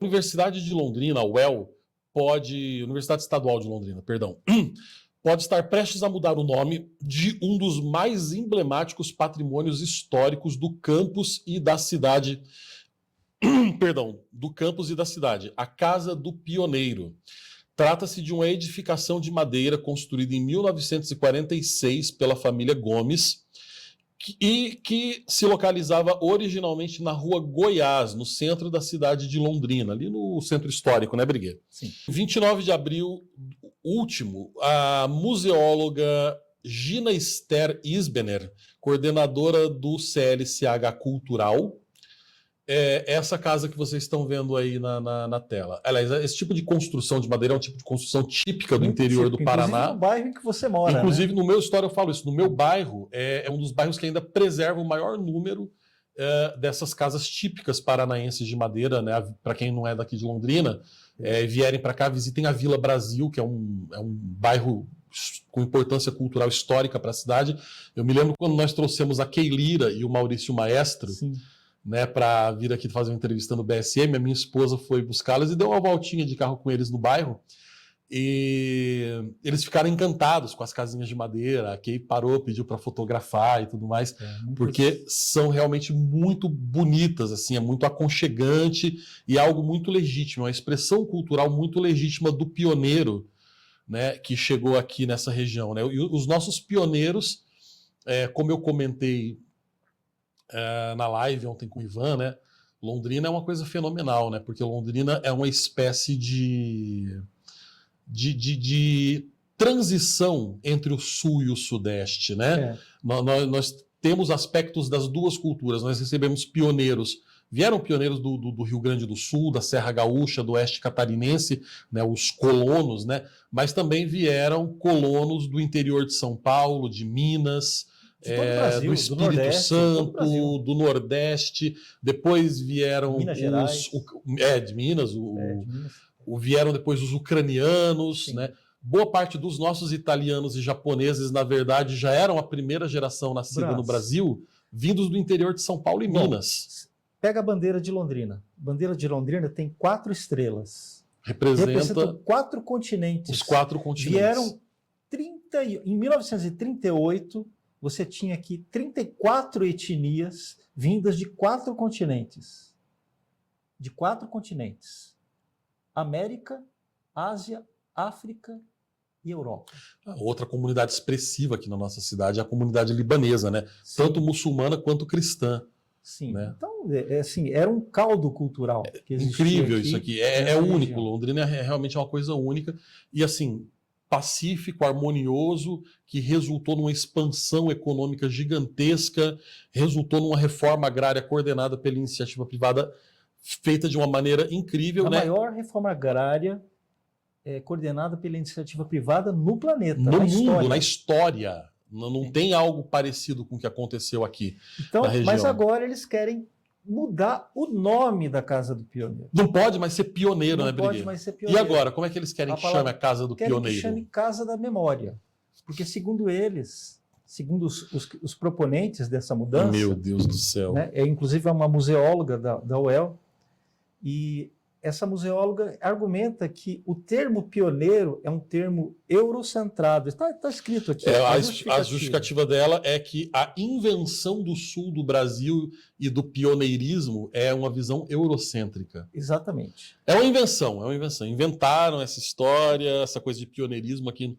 Universidade de Londrina, a UEL, Universidade Estadual de Londrina, perdão, pode estar prestes a mudar o nome de um dos mais emblemáticos patrimônios históricos do campus e da cidade, a Casa do Pioneiro. Trata-se de uma edificação de madeira construída em 1946 pela família Gomes, que se localizava originalmente na Rua Goiás, no centro da cidade de Londrina, ali no centro histórico, né, Briguet? Sim. 29 de abril último, a museóloga Gina Esther Isbener, coordenadora do CLCH Cultural, essa casa que vocês estão vendo aí na tela. Aliás, esse tipo de construção de madeira é um tipo de construção típica do interior do Paraná. Inclusive no bairro em que você mora. Inclusive, né? no meu história eu falo isso. No meu bairro, é um dos bairros que ainda preserva o maior número dessas casas típicas paranaenses de madeira, né? Para quem não é daqui de Londrina, vierem para cá, visitem a Vila Brasil, que é um bairro com importância cultural histórica para a cidade. Eu me lembro quando nós trouxemos a Keilira e o Maurício Maestro, Sim. né, para vir aqui fazer uma entrevista no BSM, a minha esposa foi buscá-las e deu uma voltinha de carro com eles no bairro, e eles ficaram encantados com as casinhas de madeira. A Kay parou, pediu para fotografar e tudo mais, porque são realmente muito bonitas, assim, é muito aconchegante e é algo muito legítimo, uma expressão cultural muito legítima do pioneiro, né, que chegou aqui nessa região, né? E os nossos pioneiros, como eu comentei na live ontem com o Ivan, né? Londrina é uma coisa fenomenal, né? Porque Londrina é uma espécie de transição entre o sul e o sudeste, né? Nós temos aspectos das duas culturas. Nós recebemos pioneiros, vieram pioneiros do Rio Grande do Sul, da Serra Gaúcha, do Oeste Catarinense, né? Os colonos, né? Mas também vieram colonos do interior de São Paulo, de Minas, do Espírito Santo, do Nordeste. Depois vieram Minas Gerais. de Minas, vieram depois os ucranianos, né? Boa parte dos nossos italianos e japoneses, na verdade, já eram a primeira geração nascida no Brasil, vindos do interior de São Paulo e Minas. Pega a bandeira de Londrina. A bandeira de Londrina tem 4 estrelas. Representa 4 continentes. Os 4 continentes. Vieram em 1938, você tinha aqui 34 etnias vindas de 4 continentes. De 4 continentes. América, Ásia, África e Europa. Outra comunidade expressiva aqui na nossa cidade é a comunidade libanesa, né? Sim. Tanto muçulmana quanto cristã. Sim, né? Então, assim, era um caldo cultural. Que incrível aqui, isso aqui, é único. Londrina realmente é uma coisa única. E assim, pacífico, harmonioso, que resultou numa expansão econômica gigantesca, resultou numa reforma agrária coordenada pela iniciativa privada, feita de uma maneira incrível. A maior reforma agrária coordenada pela iniciativa privada no planeta, no mundo, na história. Não tem algo parecido com o que aconteceu aqui na região. Mas agora eles querem mudar o nome da Casa do Pioneiro. Não pode mais ser pioneiro, né, Briguet? Não pode mais ser pioneiro. E agora, como é que eles querem que chame a Casa do Pioneiro? Querem que chame Casa da Memória. Porque, segundo eles, segundo os proponentes dessa mudança... Meu Deus do céu. Né, inclusive é uma museóloga da UEL, e essa museóloga argumenta que o termo pioneiro é um termo eurocentrado. Está escrito aqui. A justificativa dela é que a invenção do sul do Brasil e do pioneirismo é uma visão eurocêntrica. Exatamente. É uma invenção. Inventaram essa história, essa coisa de pioneirismo aqui.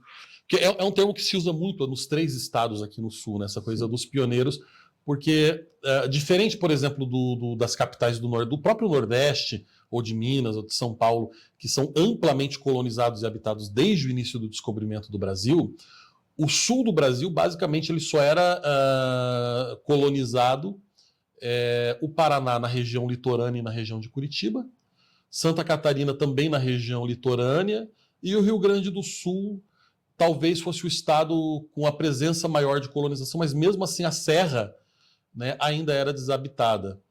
Porque é um termo que se usa muito nos 3 estados aqui no sul, né? Essa coisa dos pioneiros, porque diferente, por exemplo, das capitais do próprio Nordeste, ou de Minas, ou de São Paulo, que são amplamente colonizados e habitados desde o início do descobrimento do Brasil, o sul do Brasil, basicamente, ele só era colonizado, o Paraná na região litorânea e na região de Curitiba, Santa Catarina também na região litorânea, e o Rio Grande do Sul talvez fosse o estado com a presença maior de colonização, mas mesmo assim a Serra, né, ainda era desabitada.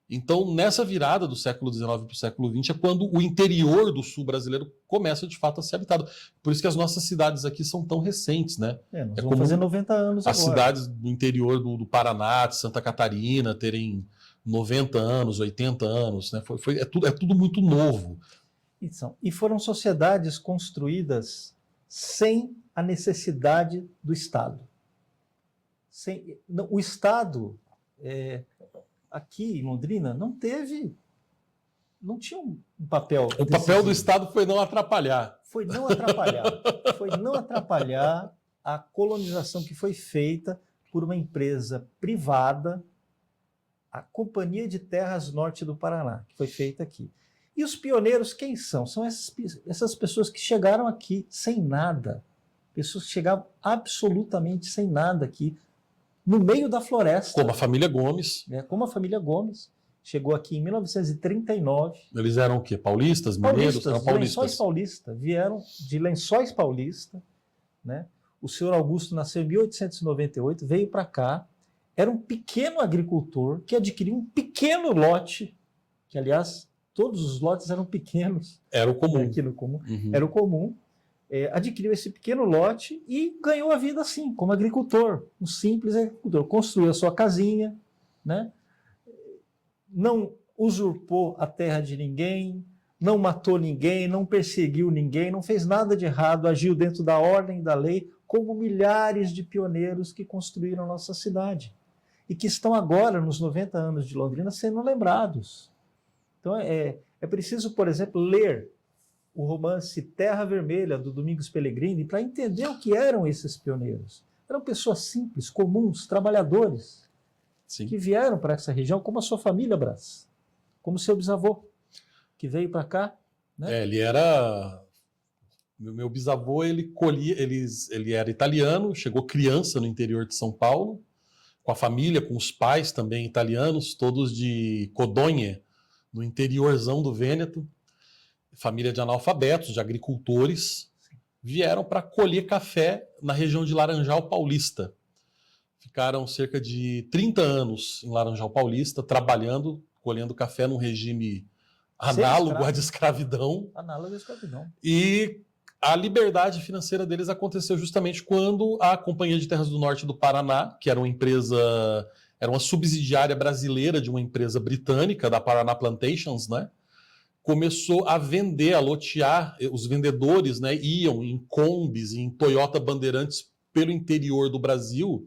Então, nessa virada do século XIX para o século XX, é quando o interior do sul brasileiro começa, de fato, a ser habitado. Por isso que as nossas cidades aqui são tão recentes, né? Nós vamos fazer 90 anos as agora. Cidades do interior do Paraná, de Santa Catarina, terem 90 anos, 80 anos, né? É tudo muito novo. E foram sociedades construídas sem a necessidade do Estado. O Estado, aqui em Londrina, não tinha um papel O decisivo. papel do Estado foi não atrapalhar. Foi não atrapalhar a colonização que foi feita por uma empresa privada, a Companhia de Terras Norte do Paraná, que foi feita aqui. E os pioneiros quem são? São essas pessoas que chegaram aqui sem nada. Pessoas que chegavam absolutamente sem nada aqui, no meio da floresta. Como a família Gomes. Como a família Gomes. Chegou aqui em 1939. Eles eram o quê? Paulistas, mineiros? Paulistas, de Lençóis Paulista. Vieram de Lençóis Paulista. Né? O senhor Augusto nasceu em 1898, veio para cá. Era um pequeno agricultor que adquiriu um pequeno lote, que, aliás, todos os lotes eram pequenos. Era o comum. Aqui no comum. Uhum. Era o comum. Adquiriu esse pequeno lote e ganhou a vida assim, como agricultor, um simples agricultor. Construiu a sua casinha, né? Não usurpou a terra de ninguém, não matou ninguém, não perseguiu ninguém, não fez nada de errado, agiu dentro da ordem e da lei, como milhares de pioneiros que construíram a nossa cidade e que estão agora, nos 90 anos de Londrina, sendo lembrados. Então, é preciso, por exemplo, ler o romance Terra Vermelha, do Domingos Pellegrini, para entender o que eram esses pioneiros. Eram pessoas simples, comuns, trabalhadores, Sim. que vieram para essa região, como a sua família, Brás, como seu bisavô, que veio para cá. Né? Ele era... Meu bisavô, ele era italiano, chegou criança no interior de São Paulo, com a família, com os pais também italianos, todos de Codogna, no interiorzão do Vêneto. Família de analfabetos, de agricultores, vieram para colher café na região de Laranjal Paulista. Ficaram cerca de 30 anos em Laranjal Paulista, trabalhando, colhendo café num regime análogo à de escravidão. Análogo à escravidão. E a liberdade financeira deles aconteceu justamente quando a Companhia de Terras do Norte do Paraná, que era uma subsidiária brasileira de uma empresa britânica, da Paraná Plantations, né? Começou a vender, a lotear. Os vendedores, né, iam em Kombis, em Toyota Bandeirantes pelo interior do Brasil,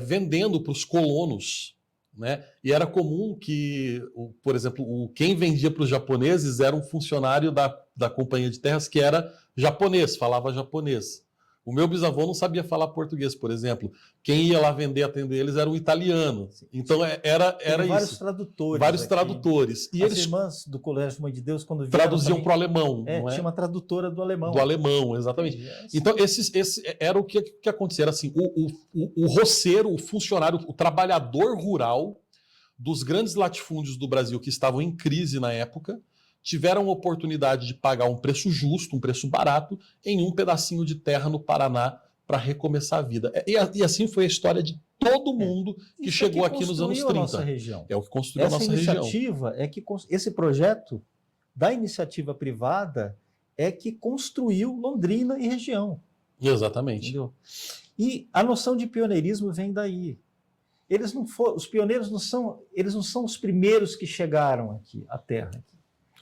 vendendo para os colonos. Né? E era comum que, por exemplo, quem vendia para os japoneses era um funcionário da Companhia de Terras que era japonês, falava japonês. O meu bisavô não sabia falar português, por exemplo. Quem ia lá atender eles era um italiano. Então era vários isso. Tradutores. Vários tradutores. E as eles irmãs do Colégio Mãe de Deus, quando vieram, traduziam para o alemão. Não é? Tinha uma tradutora do alemão. Do alemão, exatamente. Então, esse era o que acontecia. Era assim, o roceiro, o funcionário, o trabalhador rural dos grandes latifúndios do Brasil que estavam em crise na época, tiveram a oportunidade de pagar um preço justo, um preço barato, em um pedacinho de terra no Paraná para recomeçar a vida. E assim foi a história de todo mundo que Isso chegou aqui nos anos 30. Nossa região. É o que construiu a nossa região. Esse projeto da iniciativa privada é que construiu Londrina e região. Exatamente. Entendeu? E a noção de pioneirismo vem daí. Os pioneiros não são os primeiros que chegaram aqui à Terra.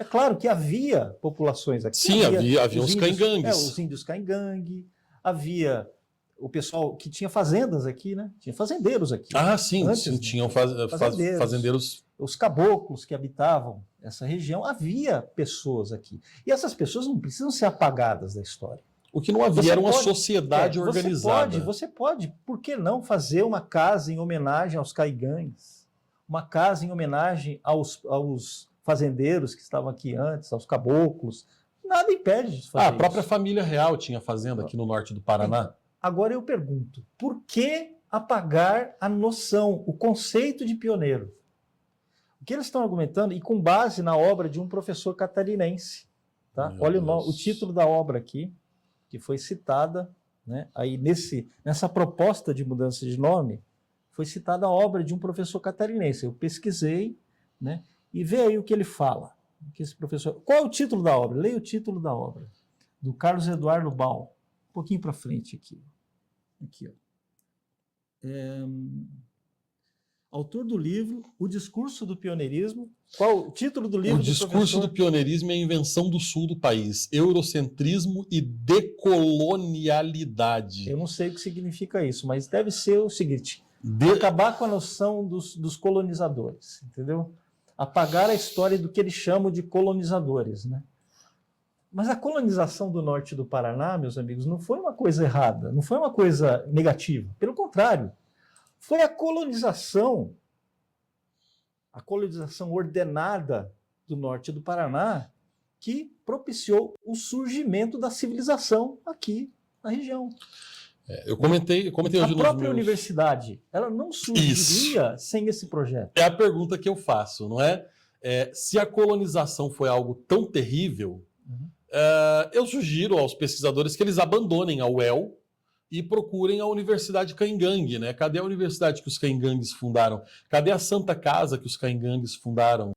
É claro que havia populações aqui. Sim, havia os caingangues. Os índios caingangue, havia o pessoal que tinha fazendas aqui, né? Tinha fazendeiros aqui. Ah, sim, Antes, sim, tinham fazendeiros. Os caboclos que habitavam essa região, havia pessoas aqui. E essas pessoas não precisam ser apagadas da história. O que não havia era uma sociedade organizada. Você pode, por que não fazer uma casa em homenagem aos caigangues? Uma casa em homenagem aos fazendeiros que estavam aqui antes, aos caboclos. Nada impede de fazer a própria família real tinha fazenda aqui no norte do Paraná. Agora eu pergunto, por que apagar a noção, o conceito de pioneiro? O que eles estão argumentando, e com base na obra de um professor catarinense. Tá? Olha o título da obra aqui, que foi citada, né? Aí nessa proposta de mudança de nome, foi citada a obra de um professor catarinense. Eu pesquisei, né? E vê aí o que ele fala. Que esse professor... Qual é o título da obra? Leia o título da obra. Do Carlos Eduardo Baum. Um pouquinho para frente aqui. Aqui, ó. autor do livro O Discurso do Pioneirismo. Qual o título do livro? O Discurso do Pioneirismo é a invenção do sul do país, eurocentrismo e decolonialidade. Eu não sei o que significa isso, mas deve ser o seguinte: acabar com a noção dos colonizadores, entendeu? Apagar a história do que eles chamam de colonizadores, né? Mas a colonização do norte do Paraná, meus amigos, não foi uma coisa errada, não foi uma coisa negativa. Pelo contrário, foi a colonização ordenada do norte do Paraná que propiciou o surgimento da civilização aqui na região. Eu comentei hoje a nos própria universidade, ela não surgiria sem esse projeto. É a pergunta que eu faço, não é? Se a colonização foi algo tão terrível, eu sugiro aos pesquisadores que eles abandonem a UEL e procurem a Universidade Caingangue, né? Cadê a universidade que os caingangues fundaram? Cadê a Santa Casa que os caingangues fundaram?